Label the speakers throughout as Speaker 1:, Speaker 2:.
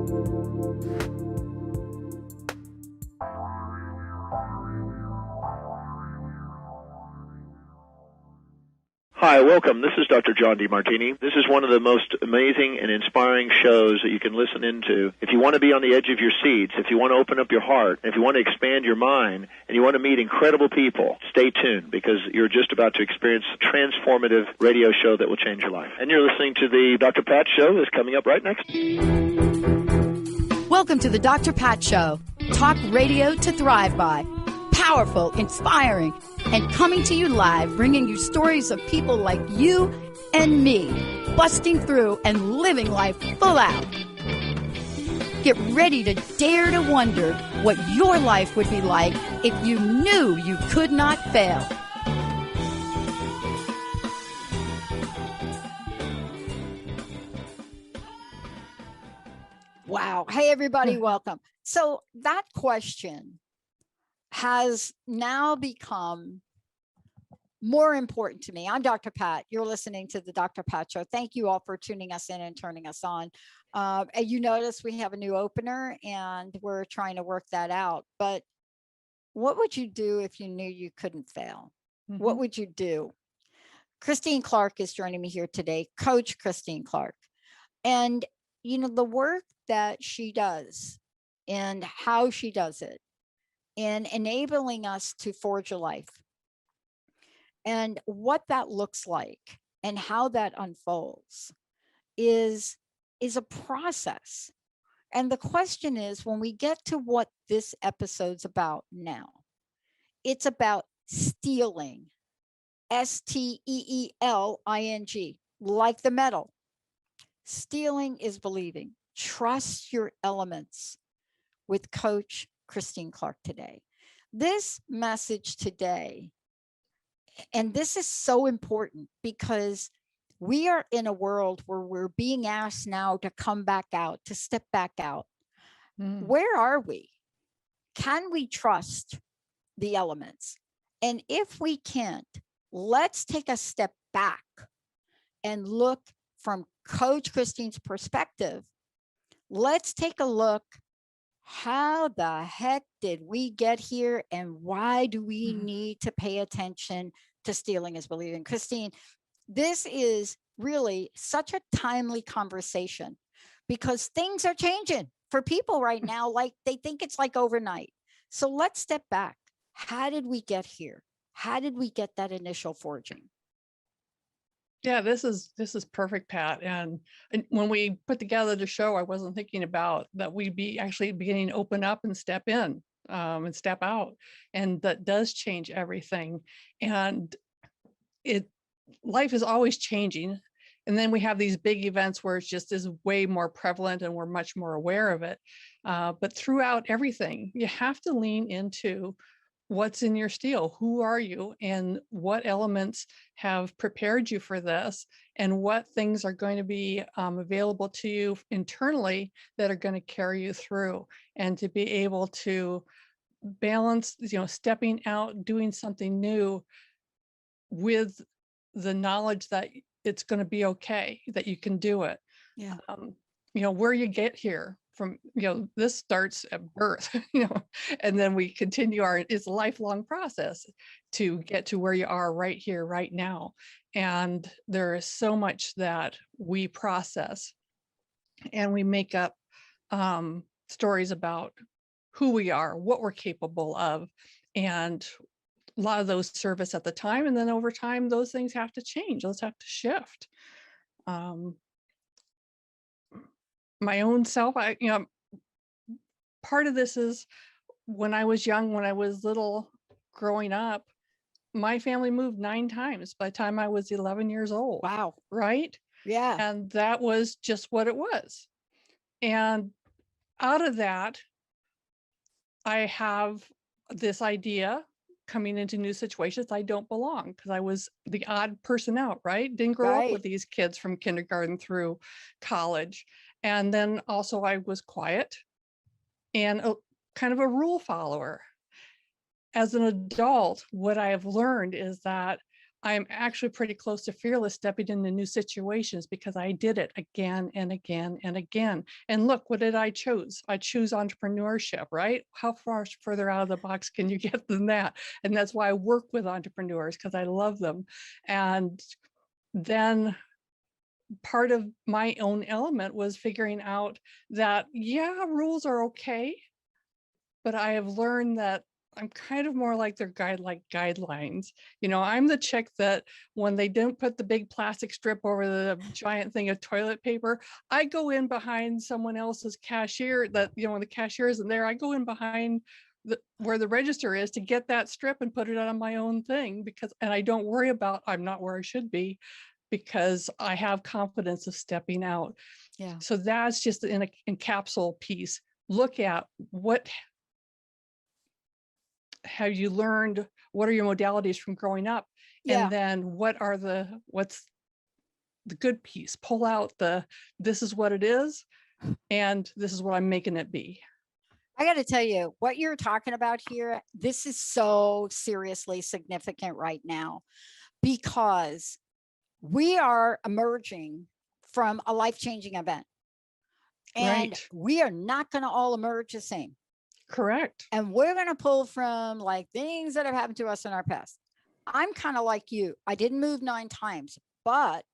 Speaker 1: Hi, welcome. This is Dr. John DeMartini. This is one of the most amazing and inspiring shows that you can listen into. If you want to be on the edge of your seats, if you want to open up your heart, if you want to expand your mind, and you want to meet incredible people, stay tuned because you're just about to experience a transformative radio show that will change your life. And you're listening to the Dr. Pat Show that's coming up right next.
Speaker 2: Welcome to the Dr. Pat Show. Talk radio to thrive by. Powerful, inspiring, and coming to you live, bringing you stories of people like you and me, busting through and living life full out. Get ready to dare to wonder what your life would be like if you knew you could not fail. Wow. Hey, everybody, welcome. So that question has now become more important to me. I'm Dr. Pat. You're listening to the Dr. Pat Show. Thank you all for tuning us in and turning us on. And you notice we have a new opener and we're trying to work that out. But what would you do if you knew you couldn't fail? Mm-hmm. What would you do? Christine Clark is joining me here today, Coach Christine Clark. And, you know, the work that she does and how she does it, in enabling us to forge a life and what that looks like and how that unfolds is a process. And the question is, when we get to what this episode's about now, it's about stealing, S-T-E-E-L-I-N-G, like the metal. Stealing is believing. Trust your elements with Coach Christine Clark today. This message today, and this is so important because we are in a world where we're being asked now to come back out, to step back out. Where are we? Can we trust the elements? And if we can't, let's take a step back and look from Coach Christine's perspective. Let's take a look. How the heck did we get here, and why do we need to pay attention to stealing is believing? Christine, this is really such a timely conversation because things are changing for people right now. Like they think it's like overnight. So let's step back. How did we get here? How did we get that initial forging?
Speaker 3: Yeah, this is perfect, Pat. And when we put together the show, I wasn't thinking about that we'd be actually beginning to open up and step in and step out. And that does change everything. And life is always changing. And then we have these big events where it's just is way more prevalent and we're much more aware of it. But throughout everything, you have to lean into what's in your steel, who are you, and what elements have prepared you for this, and what things are going to be available to you internally that are going to carry you through, and to be able to balance, stepping out, doing something new with the knowledge that it's going to be okay, that you can do it.
Speaker 2: Yeah.
Speaker 3: Where you get here from, this starts at birth, and then we continue it's a lifelong process to get to where you are right here, right now. And there is so much that we process and we make up stories about who we are, what we're capable of. And a lot of those serve us at the time. And then over time, those things have to change. Those have to shift. My own self, part of this is when I was young, when I was little growing up, my family moved 9 times by the time I was 11 years old.
Speaker 2: Wow.
Speaker 3: Right?
Speaker 2: Yeah.
Speaker 3: And that was just what it was. And out of that, I have this idea coming into new situations, I don't belong because I was the odd person out, right? Didn't grow up with these kids from kindergarten through college. And then also I was quiet and kind of a rule follower. As an adult, what I have learned is that I'm actually pretty close to fearless stepping into new situations because I did it again and again and again. And look, what did I choose? I choose entrepreneurship, right? How far further out of the box can you get than that? And that's why I work with entrepreneurs, because I love them. And then part of my own element was figuring out that, yeah, rules are okay, but I have learned that I'm kind of more like their guidelines. You know, I'm the chick that when they don't put the big plastic strip over the giant thing of toilet paper, I go in behind someone else's cashier that, you know, when the cashier isn't there, I go in behind where the register is to get that strip and put it on my own thing, because, and I don't worry about, I'm not where I should be, because I have confidence of stepping out.
Speaker 2: Yeah.
Speaker 3: So that's just an encapsule piece. Look at what have you learned, what are your modalities from growing up,
Speaker 2: Yeah.
Speaker 3: and then what's the good piece, pull out this is what it is and this is what I'm making it be.
Speaker 2: I got to tell you, what you're talking about here, this is so seriously significant right now, because we are emerging from a life-changing event, and
Speaker 3: Right.
Speaker 2: we are not going to all emerge the same.
Speaker 3: Correct.
Speaker 2: And we're going to pull from like things that have happened to us in our past. I'm kind of like you. I didn't move 9 times, but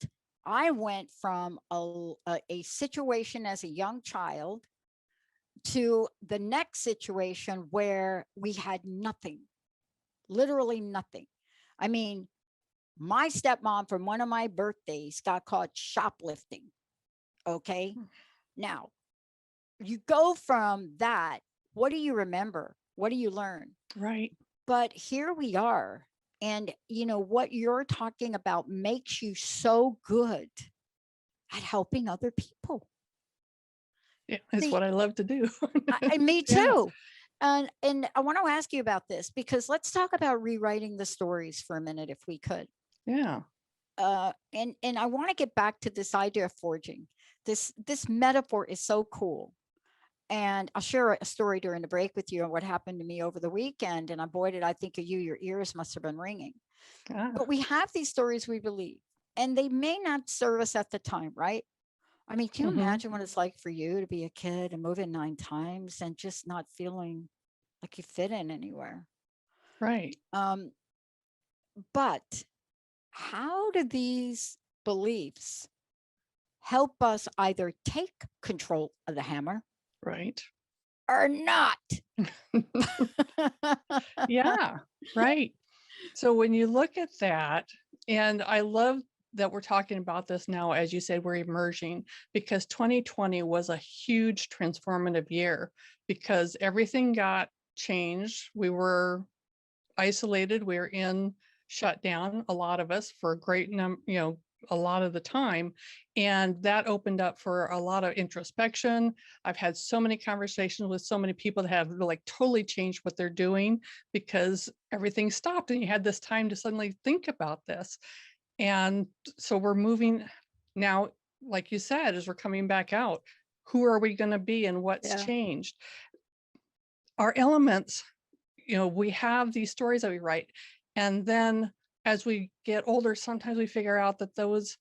Speaker 2: I went from a situation as a young child to the next situation where we had nothing, literally nothing. I mean, my stepmom from one of my birthdays got caught shoplifting. Okay. Now you go from that. What do you remember? What do you learn?
Speaker 3: Right.
Speaker 2: But here we are. And you know, what you're talking about makes you so good at helping other people.
Speaker 3: Yeah, it's what I love to do.
Speaker 2: Me
Speaker 3: Yeah.
Speaker 2: too. And I want to ask you about this, because let's talk about rewriting the stories for a minute, if we could.
Speaker 3: Yeah.
Speaker 2: And I want to get back to this idea of forging. This metaphor is so cool. And I'll share a story during the break with you on what happened to me over the weekend. And boy, did I think of you, your ears must have been ringing. But we have these stories we believe, and they may not serve us at the time, right? I mean, can you imagine what it's like for you to be a kid and move in 9 times and just not feeling like you fit in anywhere?
Speaker 3: Right.
Speaker 2: But how do these beliefs help us either take control of the hammer,
Speaker 3: Right,
Speaker 2: or not?
Speaker 3: yeah, right. So when you look at that, and I love that we're talking about this now, as you said, we're emerging, because 2020 was a huge transformative year, because everything got changed. We were isolated, we were in shutdown, a lot of us, for a great a lot of the time. And that opened up for a lot of introspection. I've had so many conversations with so many people that have like totally changed what they're doing, because everything stopped and you had this time to suddenly think about this. And so we're moving now, like you said, as we're coming back out, who are we going to be and what's changed? Our elements, we have these stories that we write. And then as we get older, sometimes we figure out that those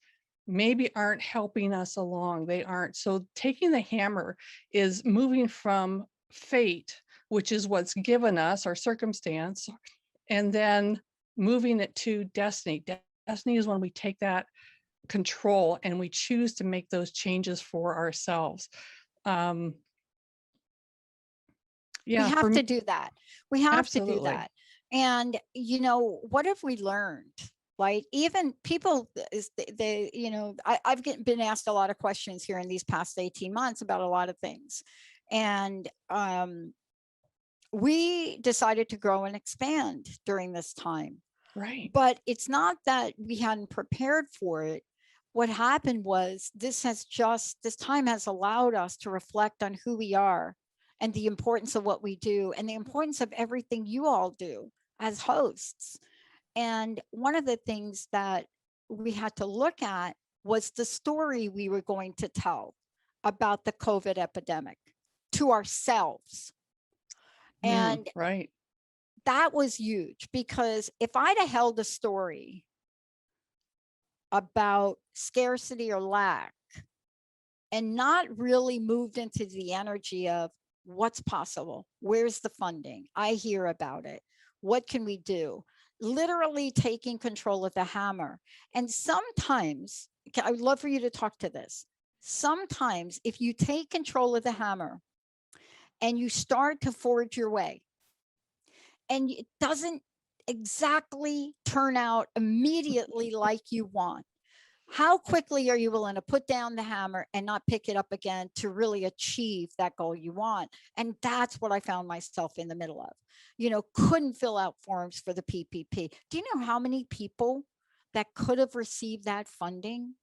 Speaker 3: maybe aren't helping us along. They aren't. So taking the hammer is moving from fate, which is what's given us, our circumstance, and then moving it to destiny. Destiny is when we take that control and we choose to make those changes for ourselves.
Speaker 2: We have to do that. We have to do
Speaker 3: Absolutely.
Speaker 2: that. And what have we learned? Like, even people, I've been asked a lot of questions here in these past 18 months about a lot of things. And we decided to grow and expand during this time.
Speaker 3: Right.
Speaker 2: But it's not that we hadn't prepared for it. What happened was this time has allowed us to reflect on who we are and the importance of what we do and the importance of everything you all do as hosts. And one of the things that we had to look at was the story we were going to tell about the COVID epidemic to ourselves. And
Speaker 3: right.
Speaker 2: that was huge, because if I'd have held a story about scarcity or lack and not really moved into the energy of what's possible, where's the funding, I hear about it, what can we do, literally taking control of the hammer. And sometimes, I would love for you to talk to this, sometimes if you take control of the hammer and you start to forge your way and it doesn't exactly turn out immediately like you want, how quickly are you willing to put down the hammer and not pick it up again to really achieve that goal you want? And that's what I found myself in the middle of. Couldn't fill out forms for the PPP. Do you know how many people that could have received that funding,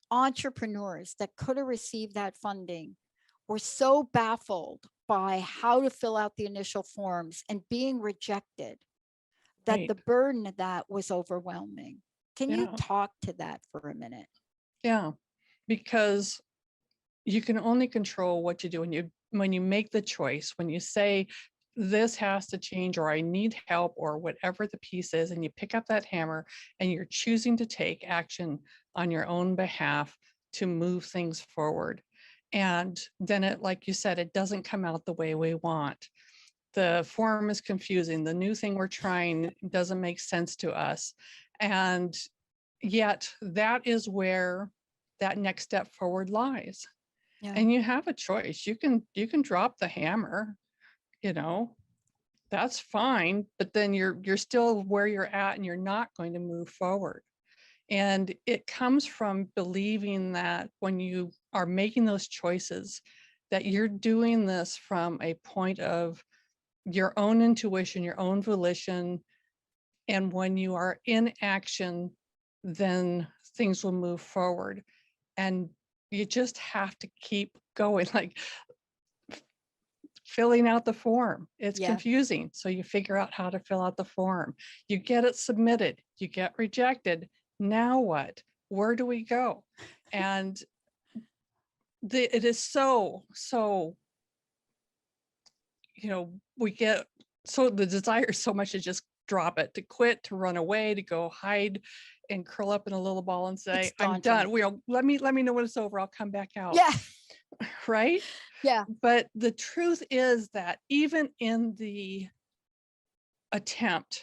Speaker 2: entrepreneurs that could have received that funding, were so baffled by how to fill out the initial forms and being rejected that
Speaker 3: Right.
Speaker 2: the burden of that was overwhelming? Can you
Speaker 3: Yeah.
Speaker 2: talk to that for a minute?
Speaker 3: Yeah, because you can only control what you do when you make the choice, when you say this has to change, or I need help, or whatever the piece is, and you pick up that hammer and you're choosing to take action on your own behalf to move things forward. And then it, like you said, it doesn't come out the way we want. The form is confusing. The new thing we're trying doesn't make sense to us. And yet that is where that next step forward lies.
Speaker 2: Yeah.
Speaker 3: And you have a choice. You can drop the hammer, that's fine, but then you're still where you're at and you're not going to move forward. And it comes from believing that when you are making those choices, that you're doing this from a point of your own intuition, your own volition. And when you are in action, then things will move forward. And you just have to keep going, like filling out the form. It's confusing. So you figure out how to fill out the form. You get it submitted, you get rejected. Now what? Where do we go? And it is so, we get, so the desire is so much to just drop it, to quit, to run away, to go hide and curl up in a little ball and say, I'm done. Let me know when it's over. I'll come back out.
Speaker 2: Yeah.
Speaker 3: Right?
Speaker 2: Yeah.
Speaker 3: But the truth is that even in the attempt,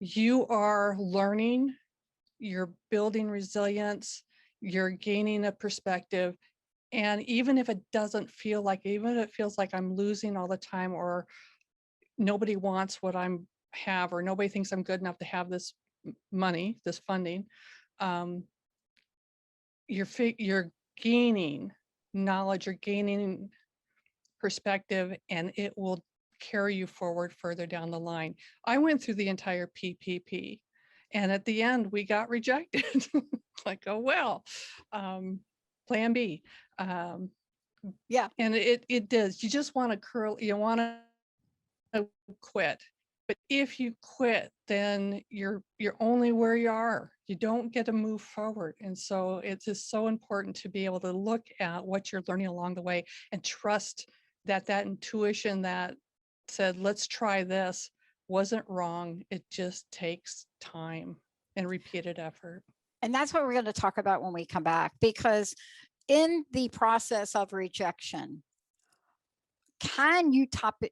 Speaker 3: you are learning, you're building resilience, you're gaining a perspective. And even if it doesn't feel like, even if it feels like I'm losing all the time, or nobody wants what I have, or nobody thinks I'm good enough to have this money, this funding, you're gaining knowledge, you're gaining perspective, and it will carry you forward further down the line. I went through the entire PPP, and at the end we got rejected. Like, oh well, plan B.
Speaker 2: Yeah.
Speaker 3: And it does. You just want to you want to quit. But if you quit, then you're only where you are. You don't get to move forward. And so it's just so important to be able to look at what you're learning along the way and trust that intuition that said, let's try this, wasn't wrong. It just takes time and repeated effort.
Speaker 2: And that's what we're going to talk about when we come back, because in the process of rejection, can you tap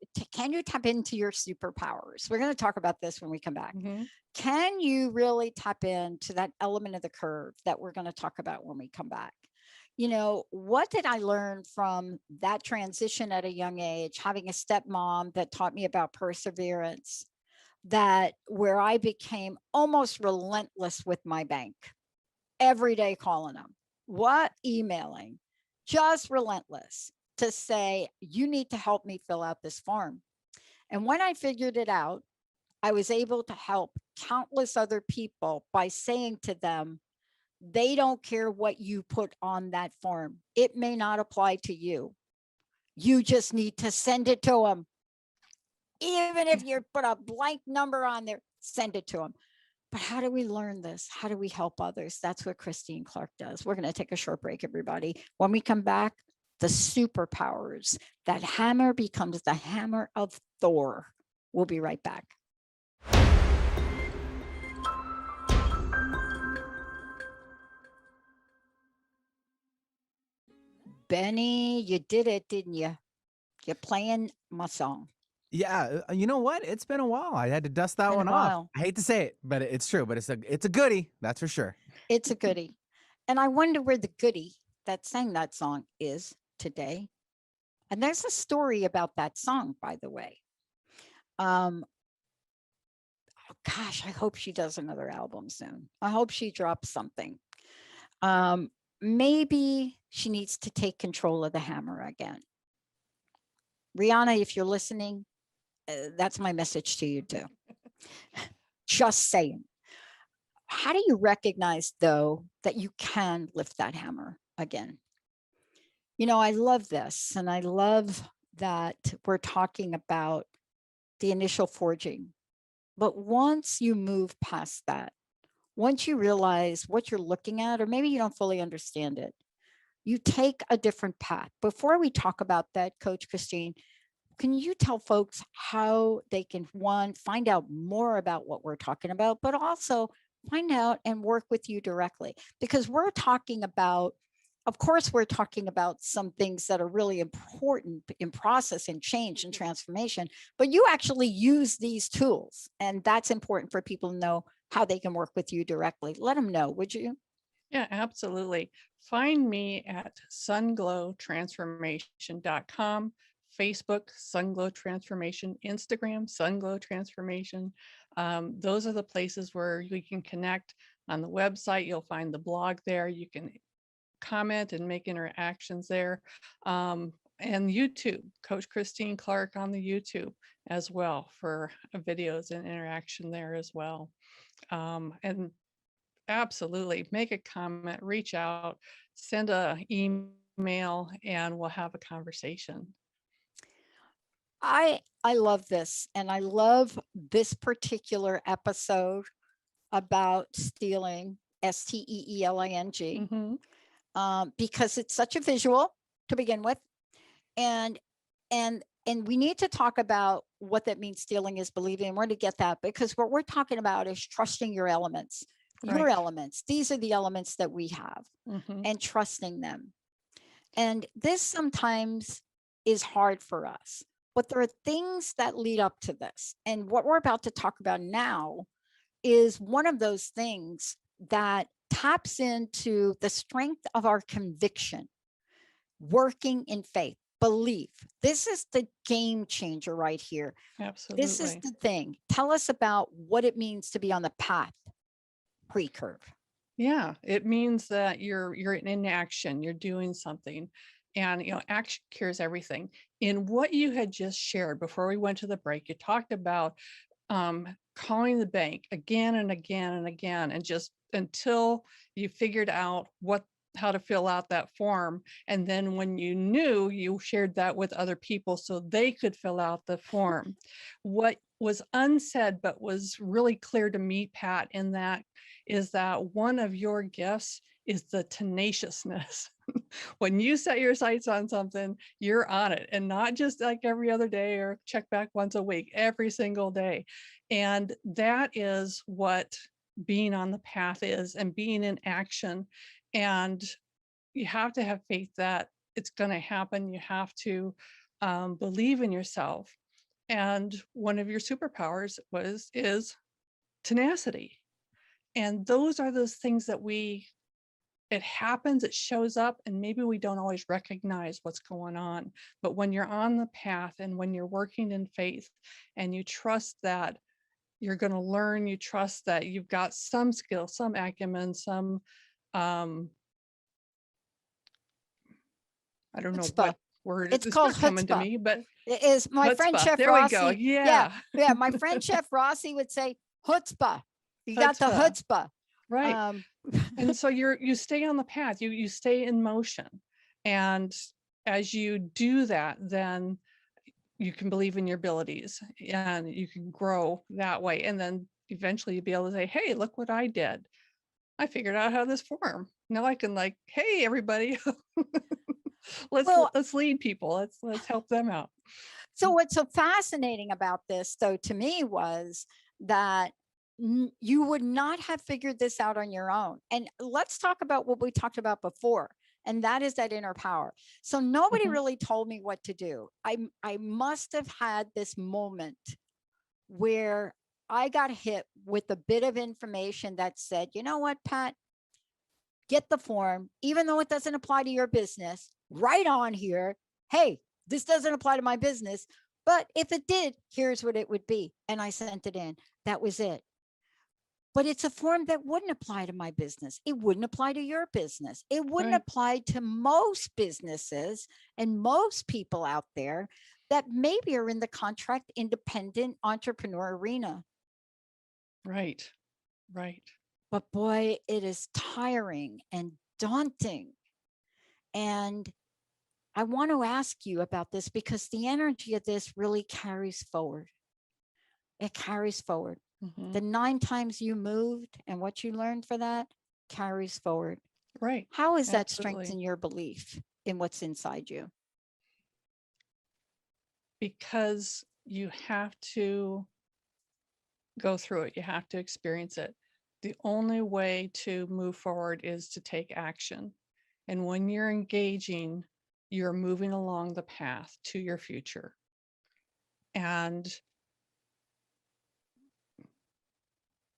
Speaker 2: into your superpowers? We're going to talk about this when we come back.
Speaker 3: Mm-hmm.
Speaker 2: Can you really tap into that element of the curve that we're going to talk about when we come back? What did I learn from that transition at a young age, having a stepmom that taught me about perseverance, where I became almost relentless with my bank, every day calling them, emailing, just relentless to say, you need to help me fill out this form. And when I figured it out, I was able to help countless other people by saying to them, they don't care what you put on that form. It may not apply to you. You just need to send it to them. Even if you put a blank number on there, send it to them. But how do we learn this? How do we help others? That's what Christine Clark does. We're going to take a short break, everybody. When we come back, the superpowers. That hammer becomes the hammer of Thor. We'll be right back. Benny, you did it, didn't you? You're playing my song.
Speaker 4: Yeah, you know what? It's been a while. I had to dust that
Speaker 2: Been a
Speaker 4: one off.
Speaker 2: while.
Speaker 4: I hate to say it, but it's true. But it's a goodie, that's for sure.
Speaker 2: It's a goodie. And I wonder where the goodie that sang that song is today. And there's a story about that song, by the way. Oh gosh, I hope she does another album soon. I hope she drops something. Maybe she needs to take control of the hammer again. Rihanna, if you're listening, that's my message to you too. Just saying. How do you recognize, though, that you can lift that hammer again? You know, I love this, and I love that we're talking about the initial forging. But once you move past that, once you realize what you're looking at, or maybe you don't fully understand it, you take a different path. Before we talk about that, Coach Christine, can you tell folks how they can, one, find out more about what we're talking about, but also find out and work with you directly? Because we're talking about, of course, we're talking about some things that are really important in process and change and transformation, but you actually use these tools. And that's important for people to know how they can work with you directly. Let them know, would you?
Speaker 3: Yeah, absolutely. Find me at sunglowtransformation.com, Facebook, Sunglow Transformation, Instagram, Sunglow Transformation. Those are the places where we can connect. On the website, you'll find the blog there. You can comment and make interactions there. And YouTube, Coach Christine Clark on the YouTube as well for videos and interaction there as well. And absolutely, make a comment, reach out, send a email, and we'll have a conversation.
Speaker 2: I love this, and I love this particular episode about stealing, STEELING, because it's such a visual to begin with, and we need to talk about what that means. Stealing is believing, and we're going to get that, because what we're talking about is trusting your elements. Your
Speaker 3: Right.
Speaker 2: elements, these are the elements that we have, and trusting them. And this sometimes is hard for us, but there are things that lead up to this. And what we're about to talk about now is one of those things that taps into the strength of our conviction, working in faith, belief. This is the game changer right here.
Speaker 3: Absolutely.
Speaker 2: This is the thing. Tell us about what it means to be on the path pre-curve.
Speaker 3: Yeah, it means that you're in action, you're doing something. And action cures everything. In what you had just shared before we went to the break, you talked about calling the bank again and again and again, and just until you figured out how to fill out that form. And then when you knew, you shared that with other people so they could fill out the form. What was unsaid but was really clear to me, Pat, in that is that one of your gifts is the tenaciousness. When you set your sights on something, you're on it, and not just like every other day or check back once a week, every single day. And that is what being on the path is, and being in action. And you have to have faith that it's going to happen. You have to believe in yourself. And one of your superpowers is tenacity. And those are those things that it happens, it shows up, and maybe we don't always recognize what's going on. But when you're on the path, and when you're working in faith, and you trust that you're going to learn, you trust that you've got some skill, some acumen, some, I don't know what word
Speaker 2: it's
Speaker 3: is
Speaker 2: called
Speaker 3: coming to
Speaker 2: chutzpah.
Speaker 3: me, but
Speaker 2: It is my friend
Speaker 3: chutzpah.
Speaker 2: Chef
Speaker 3: There
Speaker 2: Rossi.
Speaker 3: we go. Yeah.
Speaker 2: My friend Chef Rossi would say chutzpah. You got the chutzpah.
Speaker 3: Right. And so you stay on the path, you stay in motion. And as you do that, then you can believe in your abilities, and you can grow that way. And then eventually you'll be able to say, hey, look what I did. I figured out how this form. Now I can, like, hey, everybody, let's lead people. Let's help them out.
Speaker 2: So what's so fascinating about this, though, to me, was that you would not have figured this out on your own. And let's talk about what we talked about before. And that is that inner power. So nobody
Speaker 3: Mhm.
Speaker 2: really told me what to do. I must have had this moment where I got hit with a bit of information that said, you know what, Pat, get the form, even though it doesn't apply to your business, right on here. Hey, this doesn't apply to my business, but if it did, here's what it would be. And I sent it in. That was it. But it's a form that wouldn't apply to my business. It wouldn't apply to your business. It wouldn't
Speaker 3: Right.
Speaker 2: apply to most businesses and most people out there that maybe are in the contract independent entrepreneur arena.
Speaker 3: Right. Right.
Speaker 2: But boy, it is tiring and daunting. And I want to ask you about this because the energy of this really carries forward. It carries forward.
Speaker 3: Mhm.
Speaker 2: The 9 times you moved and what you learned for that carries forward.
Speaker 3: Right.
Speaker 2: How has that
Speaker 3: Absolutely.
Speaker 2: strengthened your belief in what's inside you?
Speaker 3: Because you have to go through it. You have to experience it. The only way to move forward is to take action. And when you're engaging, you're moving along the path to your future. And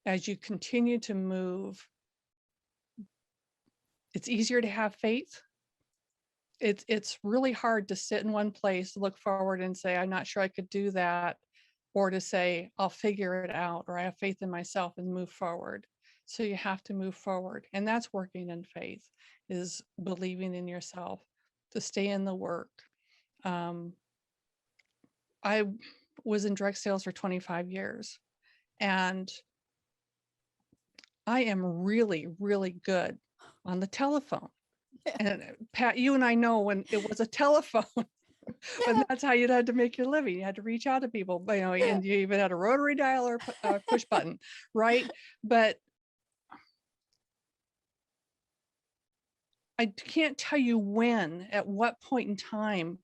Speaker 3: as you continue to move, it's easier to have faith. It's really hard to sit in one place, look forward and say, I'm not sure I could do that, or to say, I'll figure it out, or I have faith in myself and move forward. So you have to move forward. And that's working in faith, is believing in yourself, to stay in the work. I was in direct sales for 25 years, and I am really, really good on the telephone. And Pat, you and I know when it was a telephone, and that's how you'd had to make your living. You had to reach out to people, you know, and you even had a rotary dial or a push button, right? But I can't tell you when, at what point in time,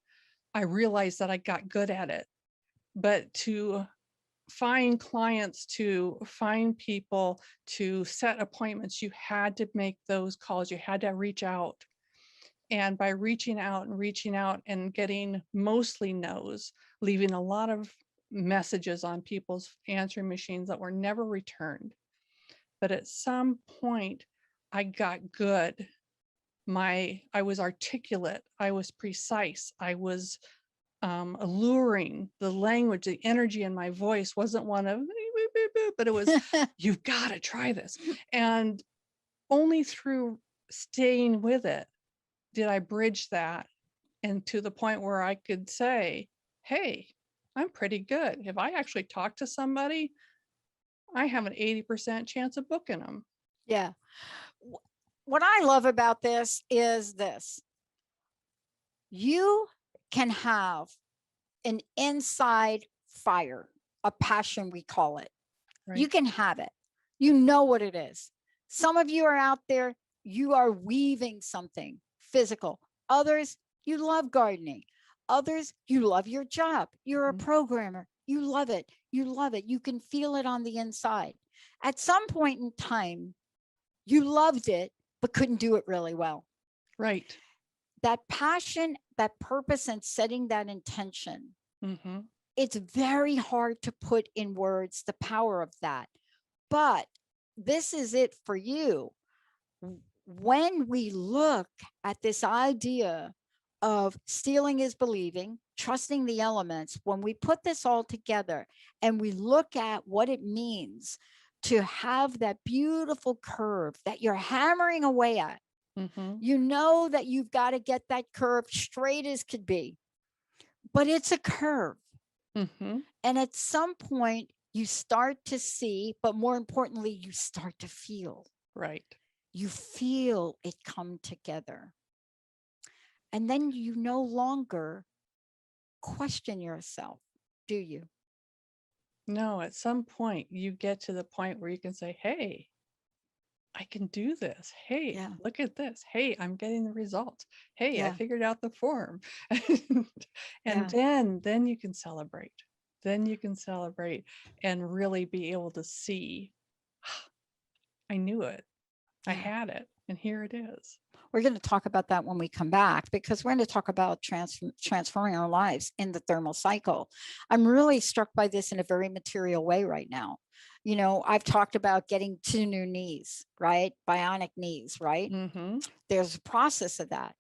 Speaker 3: I realized that I got good at it. But to find clients, to find people, to set appointments, you had to make those calls. You had to reach out. And by reaching out and getting mostly no's, leaving a lot of messages on people's answering machines that were never returned. But at some point, I got good. I was articulate, I was precise, I was alluring. The language, the energy in my voice wasn't one of, but it was, you've got to try this. And only through staying with it did I bridge that, and to the point where I could say, hey, I'm pretty good. If I actually talk to somebody, I have an 80% chance of booking them.
Speaker 2: Yeah. What I love about this is this. You can have an inside fire, a passion, we call it.
Speaker 3: Right.
Speaker 2: You can have it. You know what it is. Some of you are out there, you are weaving something physical. Others, you love gardening. Others, you love your job. You're a programmer. You love it. You love it. You can feel it on the inside. At some point in time, you loved it, but couldn't do it really well.
Speaker 3: Right.
Speaker 2: That passion, that purpose, and setting that intention,
Speaker 3: Mm-hmm.
Speaker 2: it's very hard to put in words the power of that. But this is it for you. When we look at this idea of stealing is believing, trusting the elements, when we put this all together and we look at what it means to have that beautiful curve that you're hammering away at, you know that you've got to get that curve straight as could be, but it's a curve. And at some point you start to see, but more importantly, you start to feel.
Speaker 3: Right.
Speaker 2: You feel it come together. And then you no longer question yourself, do you?
Speaker 3: No, at some point you get to the point where you can say, hey, I can do this. Hey,
Speaker 2: Yeah.
Speaker 3: look at this. Hey, I'm getting the results. Hey, I
Speaker 2: Yeah.
Speaker 3: figured out the form. And
Speaker 2: Yeah.
Speaker 3: then you can celebrate. Then you can celebrate and really be able to see, I knew it. I
Speaker 2: Yeah.
Speaker 3: had it. And here it is.
Speaker 2: We're going to talk about that when we come back, because we're going to talk about transforming our lives in the thermal cycle. I'm really struck by this in a very material way right now. You know, I've talked about getting 2 new knees, right? Bionic knees, right?
Speaker 3: Mm-hmm.
Speaker 2: There's a process of that.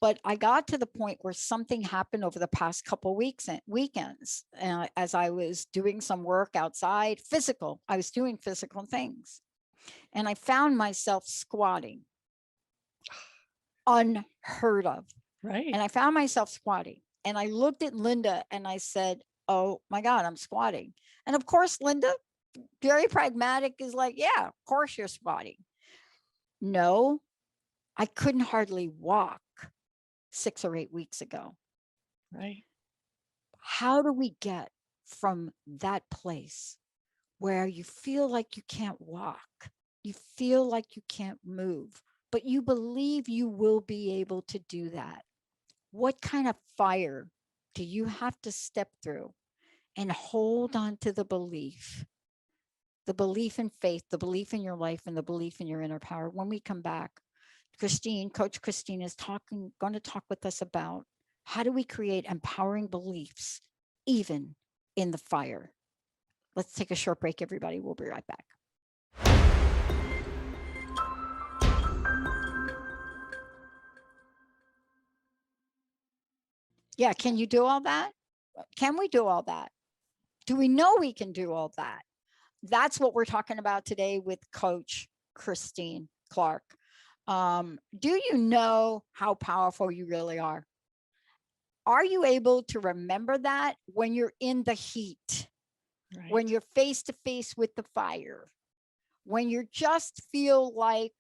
Speaker 2: But I got to the point where something happened over the past couple weeks and weekends, as I was doing some work outside, physical. I was doing physical things, and I found myself squatting, unheard of.
Speaker 3: Right.
Speaker 2: And I found myself squatting, and I looked at Linda and I said, "Oh my God, I'm squatting." And of course, Linda, very pragmatic, is like, "Yeah, of course you're squatting." No, I couldn't hardly walk 6 or 8 weeks ago.
Speaker 3: Right.
Speaker 2: How do we get from that place where you feel like you can't walk, you feel like you can't move, but you believe you will be able to do that? What kind of fire do you have to step through and hold on to the belief in faith, the belief in your life, and the belief in your inner power? When we come back, Coach Christine is going to talk with us about how do we create empowering beliefs even in the fire. Let's take a short break, everybody. We'll be right back. Yeah, can you do all that? Can we do all that? Do we know we can do all that? That's what we're talking about today with Coach Christine Clark. Do you know how powerful you really are? Are you able to remember that when you're in the heat,
Speaker 3: Right.
Speaker 2: when you're face to face with the fire, when you just feel like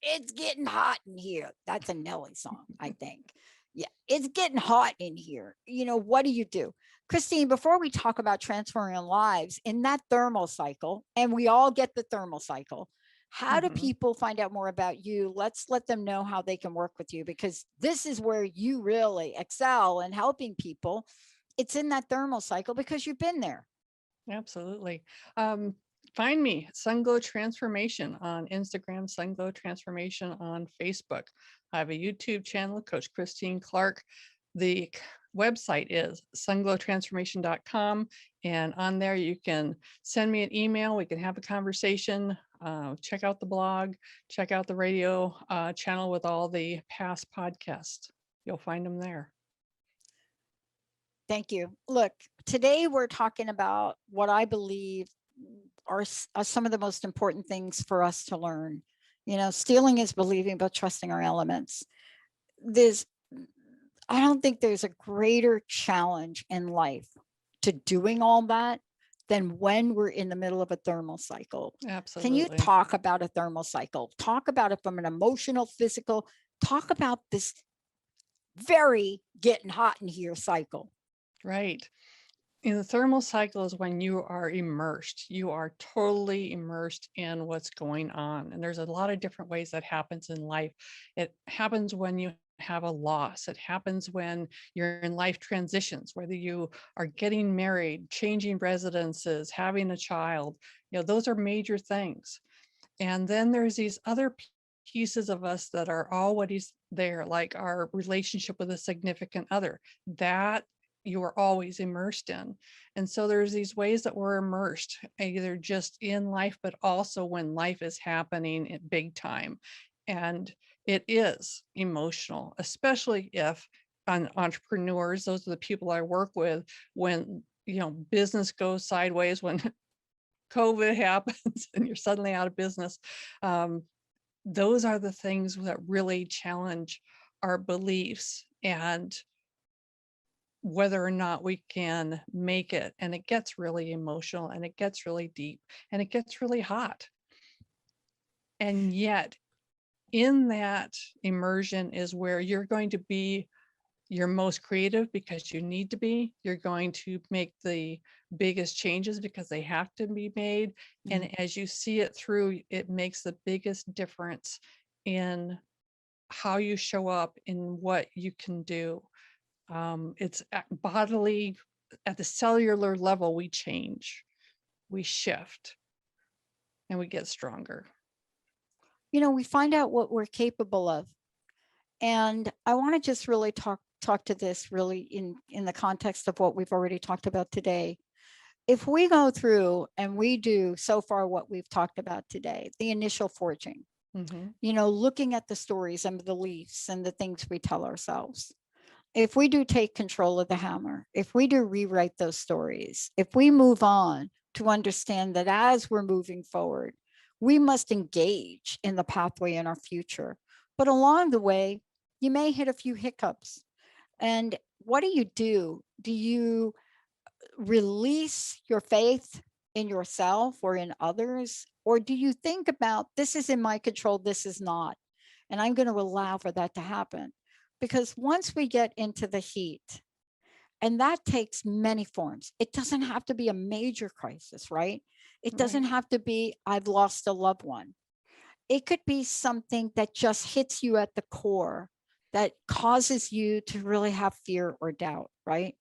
Speaker 2: it's getting hot in here? That's a Nelly song, I think. Yeah, it's getting hot in here. You know, what do you do? Christine, before we talk about transforming lives in that thermal cycle, and we all get the thermal cycle, how do people find out more about you? Let's let them know how they can work with you, because this is where you really excel in helping people. It's in that thermal cycle because you've been there.
Speaker 3: Absolutely. Find me, Sunglow Transformation, on Instagram, Sunglow Transformation on Facebook. I have a YouTube channel, Coach Christine Clark. The website is sunglowtransformation.com. And on there, you can send me an email. We can have a conversation. Check out the blog, check out the radio channel with all the past podcasts. You'll find them there.
Speaker 2: Thank you. Look, today we're talking about what I believe are some of the most important things for us to learn. You know, stealing is believing, but trusting our elements. I don't think there's a greater challenge in life to doing all that than when we're in the middle of a thermal cycle.
Speaker 3: Absolutely.
Speaker 2: Can you talk about a thermal cycle? Talk about it from an emotional, physical, talk about this very getting hot in here cycle.
Speaker 3: Right. In the thermal cycle is when you are immersed. You are totally immersed in what's going on. And there's a lot of different ways that happens in life. It happens when you have a loss. It happens when you're in life transitions, whether you are getting married, changing residences, having a child. You know, those are major things. And then there's these other pieces of us that are always there, like our relationship with a significant other. That you are always immersed in. And so there's these ways that we're immersed, either just in life, but also when life is happening at big time. And it is emotional, especially if on entrepreneurs, those are the people I work with, when, you know, business goes sideways, when COVID happens and you're suddenly out of business. Those are the things that really challenge our beliefs and whether or not we can make it. And it gets really emotional, and it gets really deep, and it gets really hot. And yet in that immersion is where you're going to be your most creative, because you need to be. You're going to make the biggest changes because they have to be made. And as you see it through, it makes the biggest difference in how you show up, in what you can do. It's bodily, at the cellular level, we change, we shift, and we get stronger.
Speaker 2: we find out what we're capable of. And I want to just really talk to this really in the context of what we've already talked about today. If we go through and we do so far what we've talked about today, the initial forging, looking at the stories and the beliefs and the things we tell ourselves. If we do take control of the hammer, if we do rewrite those stories, if we move on to understand that as we're moving forward, we must engage in the pathway in our future. But along the way, you may hit a few hiccups. And what do? Do you release your faith in yourself or in others? Or do you think about, this is in my control, this is not, and I'm going to allow for that to happen? Because once we get into the heat, and that takes many forms, it doesn't have to be a major crisis, right? It doesn't have to be, I've lost a loved one. It could be something that just hits you at the core, that causes you to really have fear or doubt, right?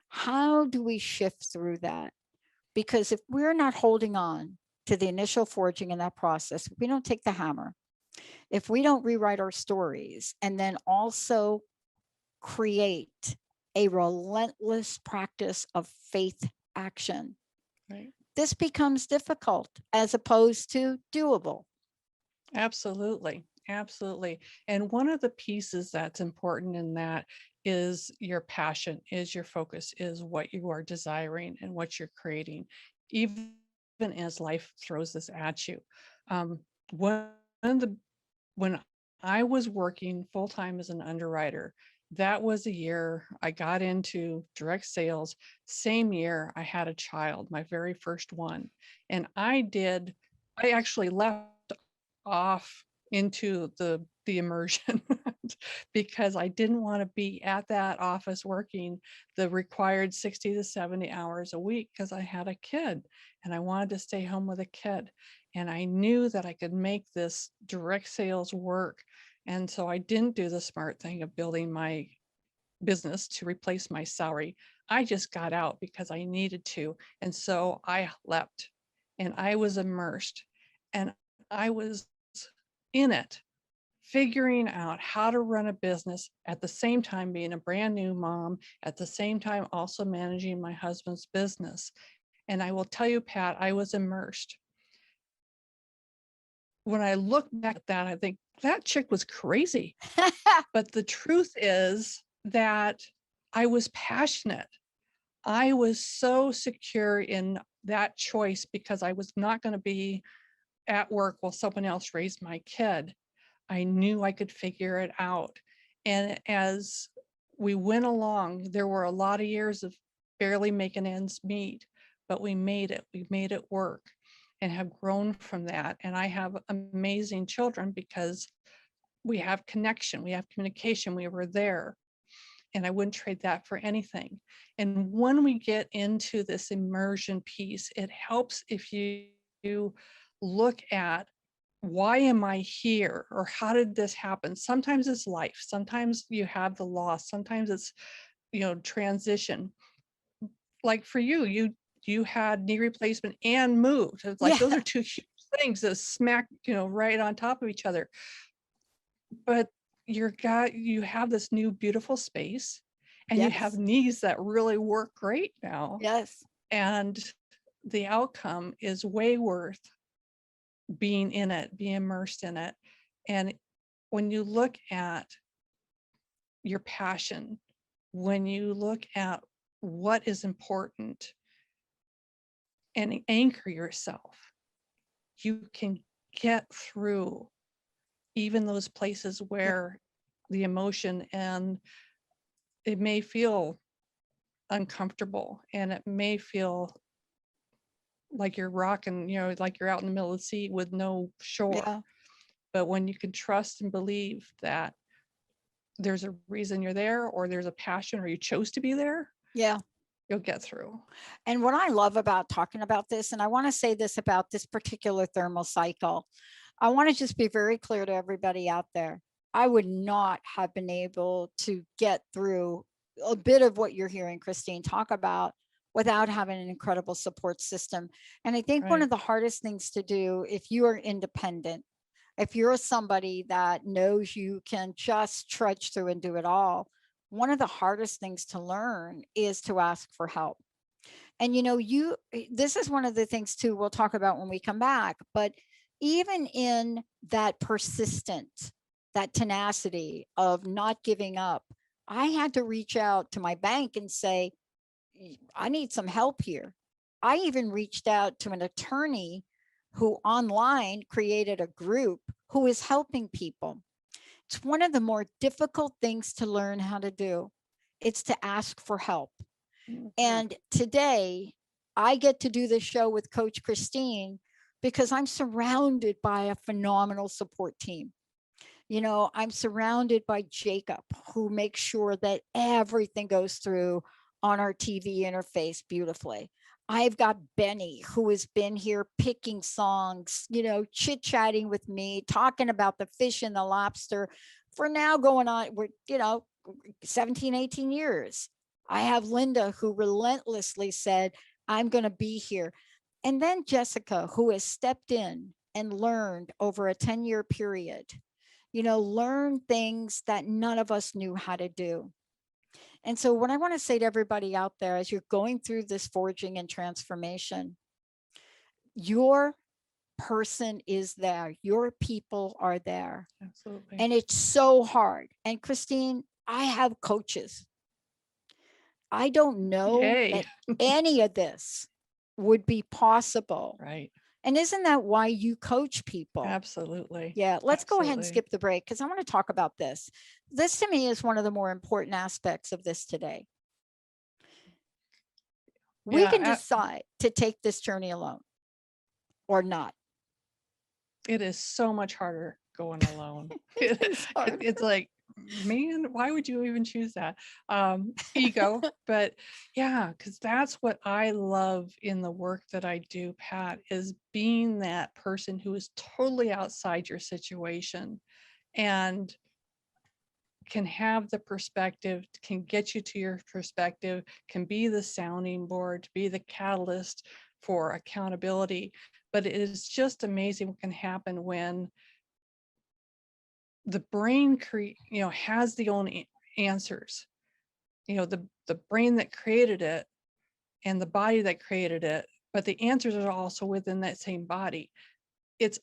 Speaker 2: How do we shift through that? Because if we're not holding on to the initial forging in that process, if we don't take the hammer, if we don't rewrite our stories, and then also create a relentless practice of faith action, this becomes difficult as opposed to doable.
Speaker 3: Absolutely. Absolutely. And one of the pieces that's important in that is your passion, is your focus, is what you are desiring and what you're creating, even as life throws this at you. One of the When I was working full-time as an underwriter, that was the year I got into direct sales. Same year I had a child, my very first one. And I actually left off into the immersion because I didn't want to be at that office working the required 60 to 70 hours a week because I had a kid and I wanted to stay home with a kid. And I knew that I could make this direct sales work. And so I didn't do the smart thing of building my business to replace my salary. I just got out because I needed to. And so I leapt and I was immersed and I was in it, figuring out how to run a business at the same time being a brand new mom, at the same time also managing my husband's business. And I will tell you, Pat, I was immersed. When I look back at that, I think that chick was crazy. But the truth is that I was passionate. I was so secure in that choice because I was not going to be at work while someone else raised my kid. I knew I could figure it out. And as we went along, there were a lot of years of barely making ends meet, but we made it. We made it work and have grown from that. And I have amazing children because we have connection, we have communication, we were there. And I wouldn't trade that for anything. And when we get into this immersion piece, it helps if you look at, why am I here? Or how did this happen? Sometimes it's life. Sometimes you have the loss. Sometimes it's, transition. Like for you had knee replacement and moved. It's like, those are two huge things that smack, right on top of each other. But you have this new beautiful space and you have knees that really work great now.
Speaker 2: Yes.
Speaker 3: And the outcome is way worth being in it, being immersed in it. And when you look at your passion, when you look at what is important and anchor yourself, you can get through even those places where the emotion and it may feel uncomfortable and it may feel like you're rocking, like you're out in the middle of the sea with no shore.
Speaker 2: Yeah.
Speaker 3: But when you can trust and believe that there's a reason you're there, or there's a passion, or you chose to be there, you'll get through.
Speaker 2: And what I love about talking about this, and I want to say this about this particular thermal cycle, I want to just be very clear to everybody out there. I would not have been able to get through a bit of what you're hearing Christine talk about without having an incredible support system. And I think one of the hardest things to do if you are independent, if you're somebody that knows you can just trudge through and do it all, one of the hardest things to learn is to ask for help. And this is one of the things too we'll talk about when we come back, but even in that persistent, that tenacity of not giving up, I had to reach out to my bank and say, I need some help here. I even reached out to an attorney who online created a group who is helping people. It's one of the more difficult things to learn how to do. It's to ask for help. And today I get to do this show with Coach Christine because I'm surrounded by a phenomenal support team. I'm surrounded by Jacob, who makes sure that everything goes through on our TV interface beautifully. I've got Benny, who has been here picking songs, chit-chatting with me, talking about the fish and the lobster for now going on, 17, 18 years. I have Linda, who relentlessly said, I'm going to be here. And then Jessica, who has stepped in and learned over a 10-year period, learn things that none of us knew how to do. And so what I want to say to everybody out there, as you're going through this forging and transformation, your person is there. Your people are there.
Speaker 3: Absolutely.
Speaker 2: And it's so hard. And Christine, I have coaches. I don't know that any of this would be possible.
Speaker 3: Right.
Speaker 2: And isn't that why you coach people?
Speaker 3: Absolutely.
Speaker 2: Yeah. Let's go ahead and
Speaker 3: Absolutely.
Speaker 2: skip the break because I want to talk about this. This to me is one of the more important aspects of this today. We
Speaker 3: Yeah,
Speaker 2: can decide to take this journey alone or not.
Speaker 3: It is so much harder going alone. It's like, man, why would you even choose that? Ego. But yeah, because that's what I love in the work that I do, Pat, is being that person who is totally outside your situation and can have the perspective, can get you to your perspective, can be the sounding board, be the catalyst for accountability. But it is just amazing what can happen when the brain has the own answers. The brain that created it and the body that created it, but the answers are also within that same body. It's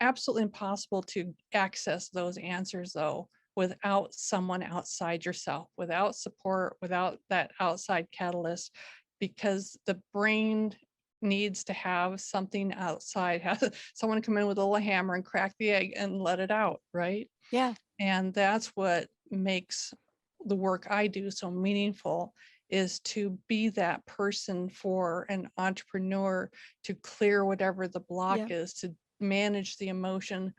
Speaker 3: absolutely impossible to access those answers though without someone outside yourself, without support, without that outside catalyst, because the brain needs to have something outside, have someone come in with a little hammer and crack the egg and let it out, right?
Speaker 2: Yeah.
Speaker 3: And that's what makes the work I do so meaningful, is to be that person for an entrepreneur to clear whatever the block is, to manage the emotion,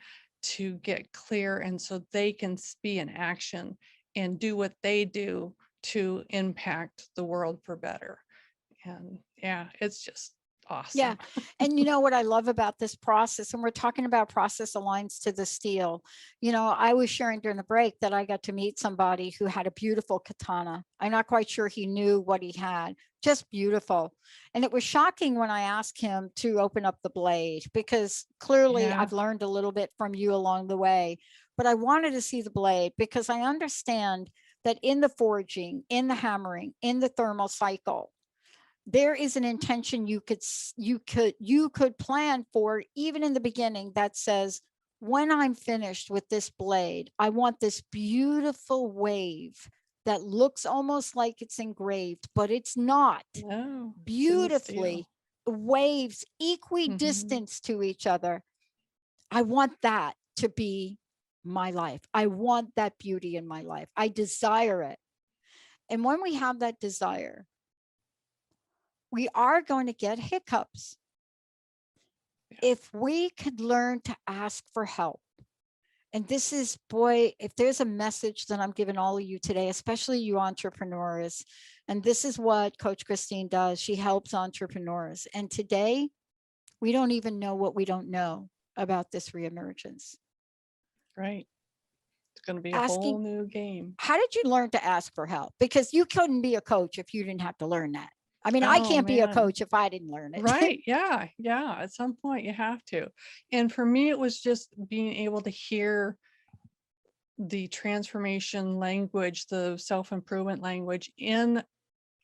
Speaker 3: to get clear, and so they can be in action and do what they do to impact the world for better. And yeah, it's just awesome.
Speaker 2: Yeah. And what I love about this process, and we're talking about process aligns to the steel. I was sharing during the break that I got to meet somebody who had a beautiful katana. I'm not quite sure he knew what he had, just beautiful. And it was shocking when I asked him to open up the blade, because clearly I've learned a little bit from you along the way, but I wanted to see the blade because I understand that in the forging, in the hammering, in the thermal cycle, there is an intention you could plan for even in the beginning that says, when I'm finished with this blade, I want this beautiful wave that looks almost like it's engraved, but it's not.
Speaker 3: No,
Speaker 2: Beautifully waves equidistant to each other. I want that to be my life. I want that beauty in my life. I desire it. And when we have that desire, we are going to get hiccups. If we could learn to ask for help, and this is, boy, if there's a message that I'm giving all of you today, especially you entrepreneurs, and this is what Coach Christine does. She helps entrepreneurs. And today, we don't even know what we don't know about this reemergence.
Speaker 3: Right. It's going to be a whole new game.
Speaker 2: How did you learn to ask for help? Because you couldn't be a coach if you didn't have to learn that. I mean, I
Speaker 3: Oh,
Speaker 2: can't be a
Speaker 3: man.
Speaker 2: coach if I didn't learn it.
Speaker 3: Right. Yeah. Yeah. At some point you have to. And for me, it was just being able to hear the transformation language, the self-improvement language in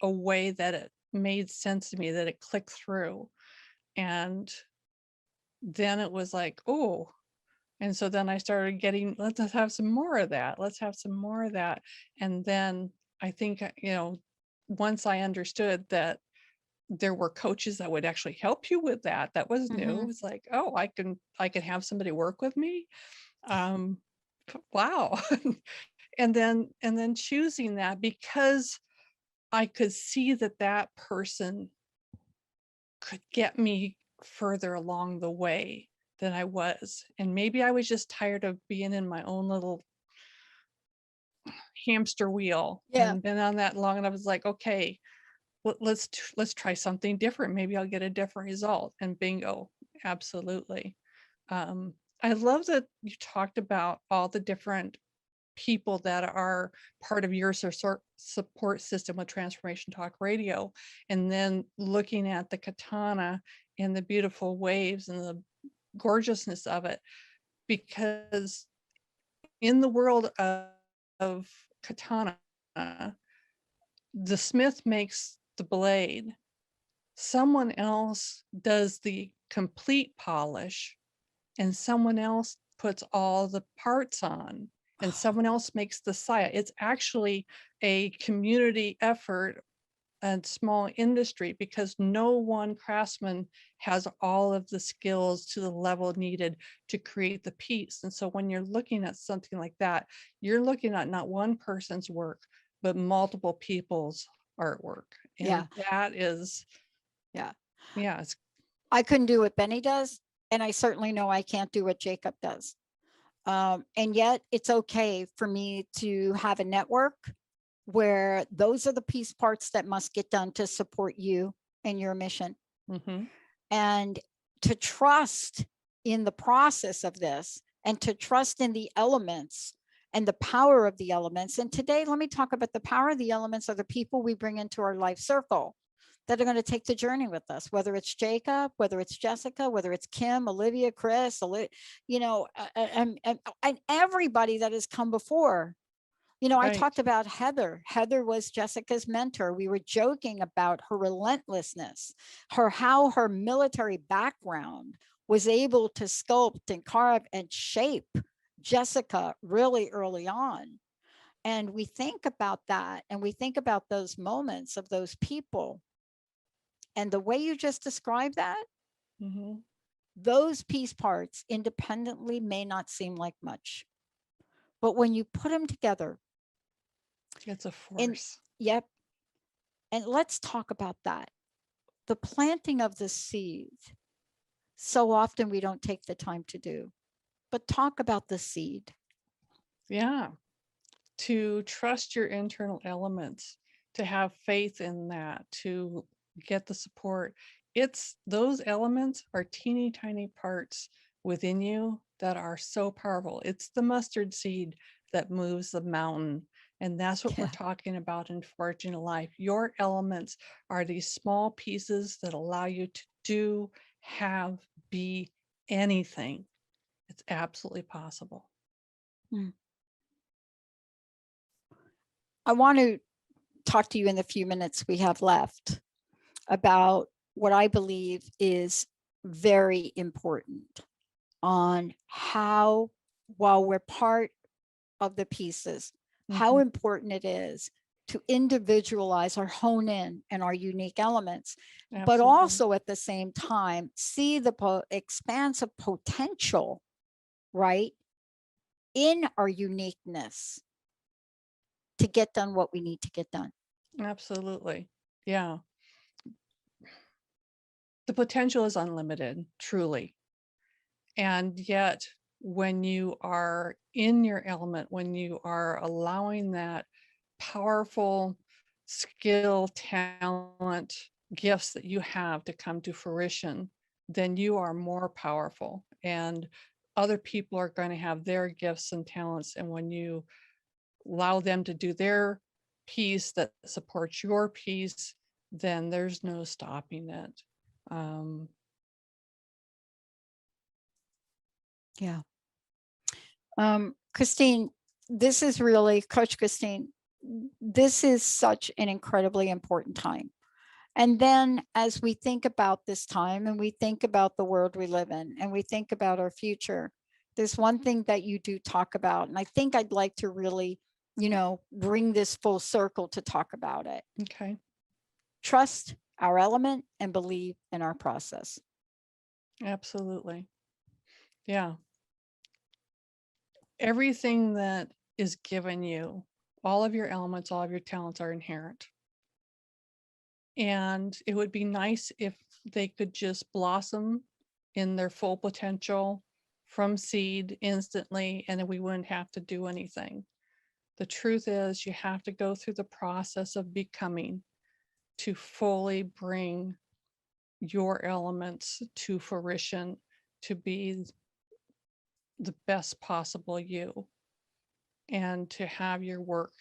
Speaker 3: a way that it made sense to me, that it clicked through. And then it was like, oh, and so then I started getting, let's have some more of that. Let's have some more of that. And then I think, once I understood that there were coaches that would actually help you with that, that was new. It
Speaker 2: Mhm.
Speaker 3: was like, oh, I can have somebody work with me. Um, wow. And then choosing that because I could see that that person could get me further along the way than I was. And maybe I was just tired of being in my own little hamster wheel
Speaker 2: Yeah.
Speaker 3: and been on that long enough. It's like, okay, let's try something different. Maybe I'll get a different result. And bingo, absolutely. I love that you talked about all the different people that are part of your support system with Transformation Talk Radio, and then looking at the katana and the beautiful waves and the gorgeousness of it, because in the world of katana, the smith makes the blade, someone else does the complete polish, and someone else puts all the parts on, and someone else makes the saya. It's actually a community effort and small industry, because no one craftsman has all of the skills to the level needed to create the piece. And so when you're looking at something like that, you're looking at not one person's work, but multiple people's artwork.
Speaker 2: Yeah.
Speaker 3: And that is,
Speaker 2: Yeah.
Speaker 3: yeah, it's,
Speaker 2: I couldn't do what Benny does, and I certainly know I can't do what Jacob does. And yet it's okay for me to have a network where those are the piece parts that must get done to support you and your mission.
Speaker 3: mhm.
Speaker 2: And to trust in the process of this, and to trust in the elements and the power of the elements. And today, let me talk about the power of the elements of the people we bring into our life circle that are going to take the journey with us, whether it's Jacob, whether it's Jessica, whether it's Kim, Olivia, Chris, and everybody that has come before. I
Speaker 3: Right.
Speaker 2: talked about Heather. Heather was Jessica's mentor. We were joking about her relentlessness, how her military background was able to sculpt and carve and shape Jessica really early on. And we think about that, and we think about those moments of those people. And the way you just described that,
Speaker 3: Mhm.
Speaker 2: those piece parts independently may not seem like much. But when you put them together,
Speaker 3: It's a
Speaker 2: and
Speaker 3: force.
Speaker 2: yep, and let's talk about that. The planting of the seed, so often we don't take the time to do, but talk about the seed.
Speaker 3: Yeah. To trust your internal elements, to have faith in that, to get the support. It's those elements are teeny tiny parts within you that are so powerful. It's the mustard seed that moves the mountain. And that's what we're
Speaker 2: Yeah.
Speaker 3: talking about in Forging a Life. Your elements are these small pieces that allow you to do, have, be anything. It's absolutely possible.
Speaker 2: I want to talk to you in the few minutes we have left about what I believe is very important on how, while we're part of the pieces, how
Speaker 3: Mhm.
Speaker 2: important it is to individualize or hone in our unique elements, but
Speaker 3: Absolutely.
Speaker 2: also at the same time see the expansive potential, right, in our uniqueness to get done what we need to get done.
Speaker 3: Absolutely. Yeah. The potential is unlimited, truly. And yet, when you are in your element, when you are allowing that powerful skill, talent, gifts that you have to come to fruition, then you are more powerful. And other people are going to have their gifts and talents. And when you allow them to do their piece that supports your piece, then there's no stopping it.
Speaker 2: Yeah. Christine, this is really, Coach Christine, this is such an incredibly important time. And then as we think about this time and we think about the world we live in and we think about our future, there's one thing that you do talk about, and I think I'd like to really, bring this full circle to talk about it.
Speaker 3: Okay.
Speaker 2: Trust our element and believe in our process.
Speaker 3: Absolutely. Yeah. Everything that is given you, all of your elements, all of your talents are inherent. And it would be nice if they could just blossom in their full potential from seed instantly, and then we wouldn't have to do anything. The truth is, you have to go through the process of becoming to fully bring your elements to fruition, to be the best possible you, and to have your work.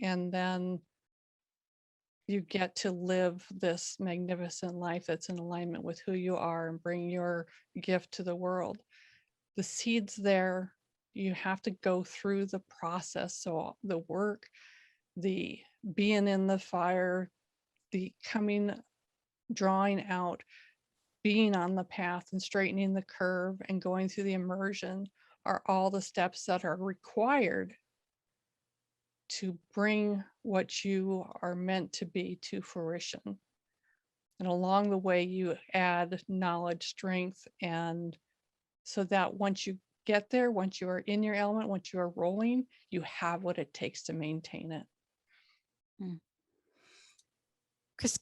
Speaker 3: And then you get to live this magnificent life that's in alignment with who you are and bring your gift to the world. The seeds there, you have to go through the process. So the work, the being in the fire, the coming, drawing out, being on the path and straightening the curve and going through the immersion are all the steps that are required to bring what you are meant to be to fruition. And along the way, you add knowledge, strength, and so that once you get there, once you are in your element, once you are rolling, you have what it takes to maintain it.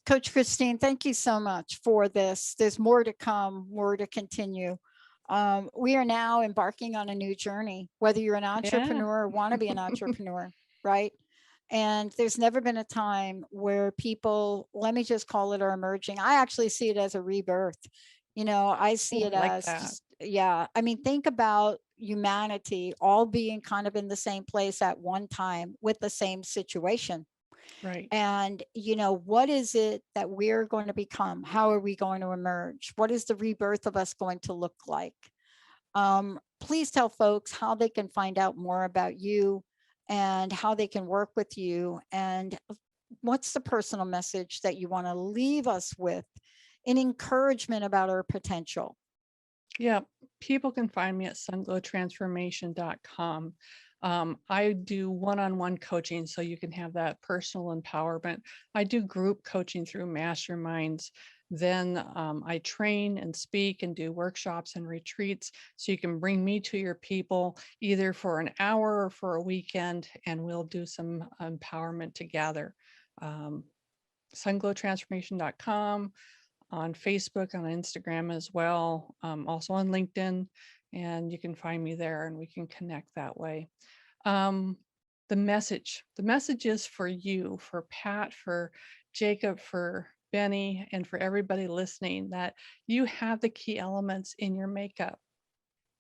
Speaker 2: Coach Christine, thank you so much for this. There's more to come, more to continue. We are now embarking on a new journey, whether you're an entrepreneur or want to be an entrepreneur, right? And there's never been a time where people, let me just call it, are emerging. I actually see it as a rebirth. I see it
Speaker 3: like
Speaker 2: as,
Speaker 3: that.
Speaker 2: yeah. I mean, think about humanity all being kind of in the same place at one time with the same situation.
Speaker 3: Right.
Speaker 2: And, what is it that we're going to become? How are we going to emerge? What is the rebirth of us going to look like? Please tell folks how they can find out more about you and how they can work with you. And what's the personal message that you want to leave us with in encouragement about our potential?
Speaker 3: Yeah, people can find me at sunglowtransformation.com. I do one-on-one coaching, so you can have that personal empowerment. I do group coaching through masterminds. Then I train and speak and do workshops and retreats, so you can bring me to your people either for an hour or for a weekend, and we'll do some empowerment together. Sunglowtransformation.com, on Facebook, on Instagram as well, also on LinkedIn, and you can find me there and we can connect that way. The message is for you, for Pat, for Jacob, for Benny, and for everybody listening, that you have the key elements in your makeup,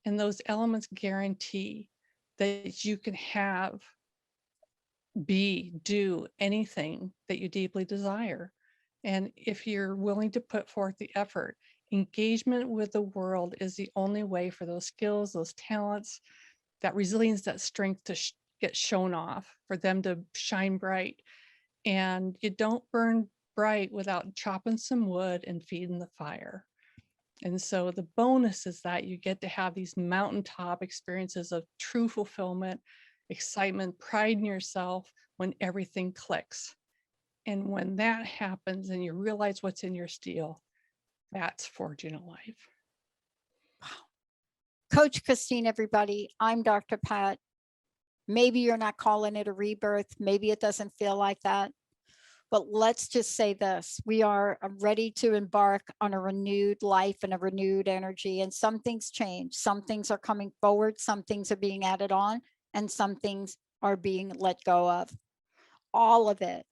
Speaker 3: and those elements guarantee that you can have, do anything that you deeply desire. And if you're willing to put forth the effort, engagement with the world is the only way for those skills, those talents, that resilience, that strength to get shown off, for them to shine bright. And you don't burn bright without chopping some wood and feeding the fire. And so the bonus is that you get to have these mountaintop experiences of true fulfillment, excitement, pride in yourself when everything clicks. And when that happens and you realize what's in your steel, that's forging a life.
Speaker 2: Wow. Coach Christine, everybody, I'm Dr. Pat. Maybe you're not calling it a rebirth. Maybe it doesn't feel like that. But let's just say this: we are ready to embark on a renewed life and a renewed energy. And some things change. Some things are coming forward. Some things are being added on. And some things are being let go of. All of it,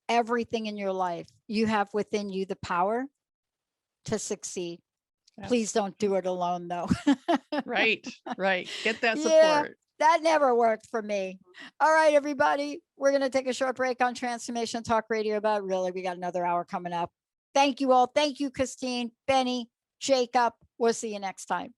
Speaker 2: everything in your life, you have within you the power to succeed. Please don't do it alone, though.
Speaker 3: Right. Get that
Speaker 2: Yeah,
Speaker 3: support.
Speaker 2: That never worked for me. All right, everybody. We're going to take a short break on Transformation Talk Radio, but really, we got another hour coming up. Thank you all. Thank you, Christine, Benny, Jacob. We'll see you next time.